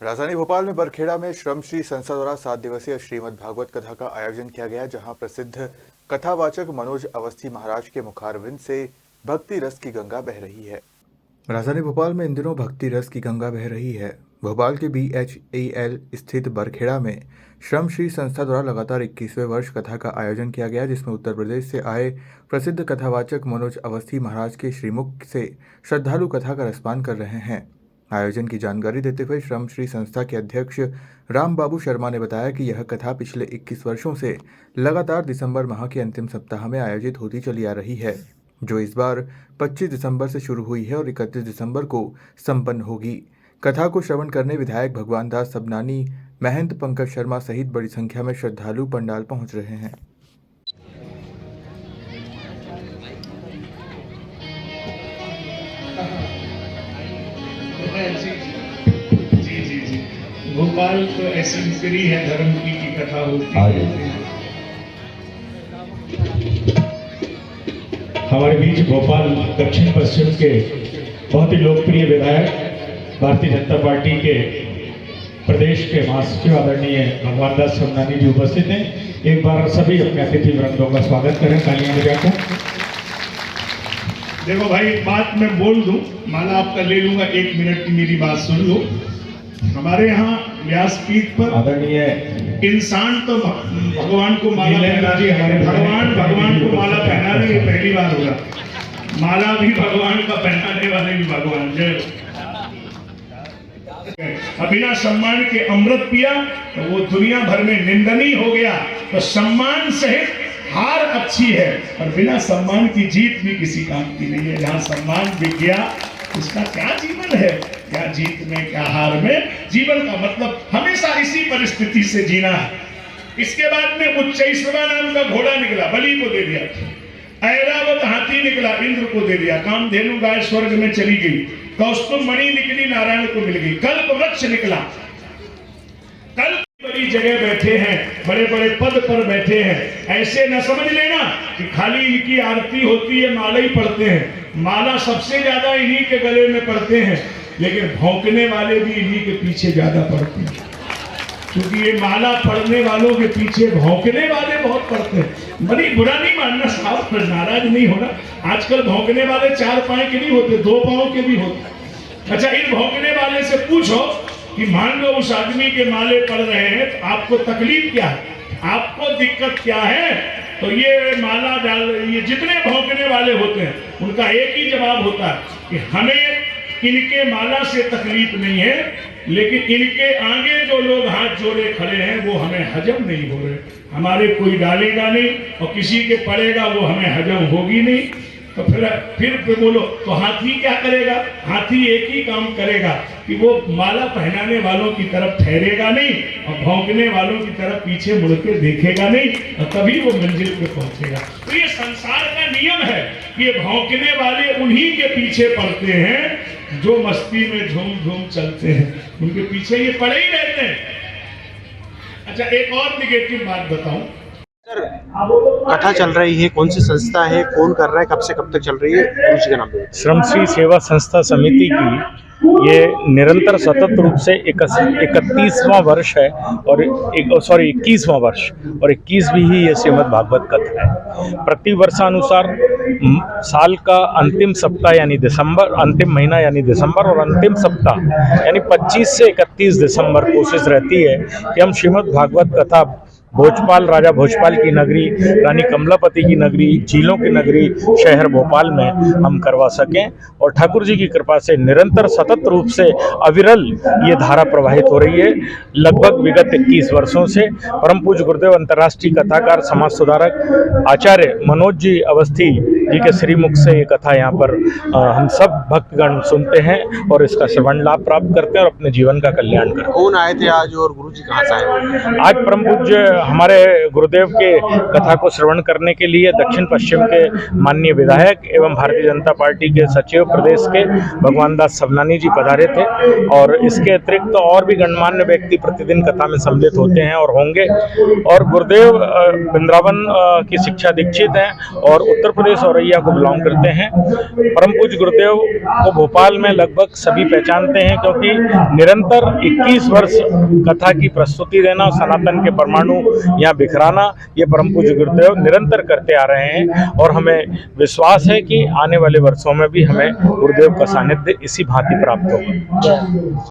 राजधानी भोपाल में बरखेड़ा में श्रम श्री संस्था द्वारा 7 दिवसीय श्रीमद् भागवत कथा का आयोजन किया गया, जहां प्रसिद्ध कथावाचक मनोज अवस्थी महाराज के मुखारविंद से भक्ति रस की गंगा बह रही है। राजधानी भोपाल में इन दिनों भक्ति रस की गंगा बह रही है। भोपाल के BHEL स्थित बरखेड़ा में श्रम श्री संस्था द्वारा लगातार 21वें वर्ष कथा का आयोजन किया गया, जिसमें उत्तर प्रदेश से आए प्रसिद्ध कथावाचक मनोज अवस्थी महाराज के श्रीमुख से श्रद्धालु कथा का रसपान कर रहे हैं। आयोजन की जानकारी देते हुए श्रम श्री संस्था के अध्यक्ष राम बाबू शर्मा ने बताया कि यह कथा पिछले 21 वर्षों से लगातार दिसंबर माह के अंतिम सप्ताह में आयोजित होती चली आ रही है, जो इस बार 25 दिसंबर से शुरू हुई है और 31 दिसंबर को संपन्न होगी। कथा को श्रवण करने विधायक भगवान दास सबनानी, महंत पंकज शर्मा सहित बड़ी संख्या में श्रद्धालु पंडाल पहुंच रहे हैं। जी। भोपाल तो ऐसी नगरी है धर्म की कथा होती है। हमारे बीच भोपाल दक्षिण पश्चिम के बहुत ही लोकप्रिय विधायक भारतीय जनता पार्टी के प्रदेश के महासचिव आदरणीय भगवान दास सबनानी जी उपस्थित हैं। एक बार सभी अपने अतिथि वृंदों का स्वागत करें तालियां बजाकर। देखो भाई, बात मैं बोल दूं, माला आपका ले लूंगा, 1 मिनट की मेरी बात सुन लो। हमारे यहाँ व्यासपीठ पर आदरणीय इंसान तो भगवान को माला पहना जी, हमारे भगवान को माला पहनाने ये पहली बार होगा। माला भी भगवान का पहनाने वाले भी भगवान। जय। बिना सम्मान के अमृत पिया तो वो दुनिया भर में निंदनीय हो गया। तो सम्मान सहित हार अच्छी है, और बिना सम्मान की जीत भी किसी काम की नहीं है। जहाँ सम्मान बिक गया उसका क्या जीवन है, क्या जीत में क्या हार में। जीवन का मतलब हमेशा इसी परिस्थिति से जीना है। इसके बाद में उच्चैश्रवा नाम का घोड़ा निकला, बलि को दे दिया। ऐरावत हाथी निकला, इंद्र को दे दिया। कामधेनु गाय स्वर्ग में चली गई। कौस्तुभ मणि निकली, नारायण को मिल गई। कल्प वृक्ष निकला, कल्प बड़ी जगह बैठे हैं, बड़े बड़े पद पर बैठे हैं। ऐसे न समझ लेना कि खाली इनकी आरती होती है, माला ही पढ़ते हैं। माला सबसे ज्यादा इन्हीं के गले में पढ़ते हैं, लेकिन भौंकने वाले भी इन्हीं के पीछे ज्यादा पढ़ते हैं, क्योंकि ये माला पढ़ने वालों के पीछे भौंकने वाले बहुत पढ़ते हैं। बड़ी बुरा नहीं मानना साहब, नाराज नहीं होना। आजकल भौंकने वाले 4 पांव के नहीं होते, 2 पांव के भी होते। अच्छा, इन भौंकने वाले से पूछो कि मान लो उस आदमी के माले पढ़ रहे हैं, तो आपको तकलीफ क्या है, आपको दिक्कत क्या है? तो ये माला डाल, ये जितने भौंकने वाले होते हैं उनका एक ही जवाब होता है कि हमें इनके माला से तकलीफ नहीं है, लेकिन इनके आगे जो लोग हाथ जोड़े खड़े हैं वो हमें हजम नहीं हो रहे। हमारे कोई डालेगा नहीं और किसी के पड़ेगा वो हमें हजम होगी नहीं। तो फिर बोलो तो हाथी क्या करेगा? हाथी एक ही काम करेगा कि वो माला पहनाने वालों की तरफ ठहरेगा नहीं और भौंकने वालों की तरफ पीछे मुड़ के देखेगा नहीं, और तभी वो मंजिल पे पहुंचेगा। तो ये संसार का नियम है। ये भौंकने वाले उन्हीं के पीछे पड़ते हैं जो मस्ती में झूम झूम चलते हैं, उनके पीछे ये पड़े ही रहते हैं। अच्छा, एक और निगेटिव बात बताऊं। कथा चल रही है, कौन सी संस्था है, कौन कर रहा है, कब से कब तक चल रही है, गुरु जी का नाम? श्रम श्री सेवा संस्था समिति की ये निरंतर सतत रूप से 31वां वर्ष है और 21वां वर्ष, और 21वीं ही ये श्रीमद् भागवत कथा है। प्रति वर्षानुसार साल का अंतिम सप्ताह यानी दिसंबर, अंतिम महीना यानी दिसंबर, और अंतिम सप्ताह यानी 25 से 31 दिसंबर कोशिश रहती है कि हम श्रीमद् भागवत कथा भोजपाल, राजा भोजपाल की नगरी, रानी कमलापति की नगरी, झीलों की नगरी शहर भोपाल में हम करवा सकें। और ठाकुर जी की कृपा से निरंतर सतत रूप से अविरल ये धारा प्रवाहित हो रही है। लगभग विगत 21 वर्षों से परम पूज्य गुरुदेव अंतर्राष्ट्रीय कथाकार, समाज सुधारक आचार्य मनोज जी अवस्थी जी के श्रीमुख से ये कथा यहाँ पर हम सब भक्तगण सुनते हैं और इसका श्रवण लाभ प्राप्त करते हैं और अपने जीवन का कल्याण करते हैं। कौन आए थे आज और गुरु जी कहाँ से आए? आज परम पूज्य हमारे गुरुदेव के कथा को श्रवण करने के लिए दक्षिण पश्चिम के माननीय विधायक एवं भारतीय जनता पार्टी के सचिव प्रदेश के भगवान दास सबनानी जी पधारे थे, और इसके अतिरिक्त तो और भी गणमान्य व्यक्ति प्रतिदिन कथा में सम्मिलित होते हैं और होंगे। और गुरुदेव वृंदावन की शिक्षा दीक्षित हैं और उत्तर प्रदेश और रवैया को बिलोंग करते हैं। परम पूज्य गुरुदेव को भोपाल में लगभग सभी पहचानते हैं, क्योंकि निरंतर 21 वर्ष कथा की प्रस्तुति देना और सनातन के परमाणु यहाँ बिखराना, ये परम पूज्य गुरुदेव निरंतर करते आ रहे हैं। और हमें विश्वास है कि आने वाले वर्षों में भी हमें गुरुदेव का सानिध्य इसी भांति प्राप्त होगा।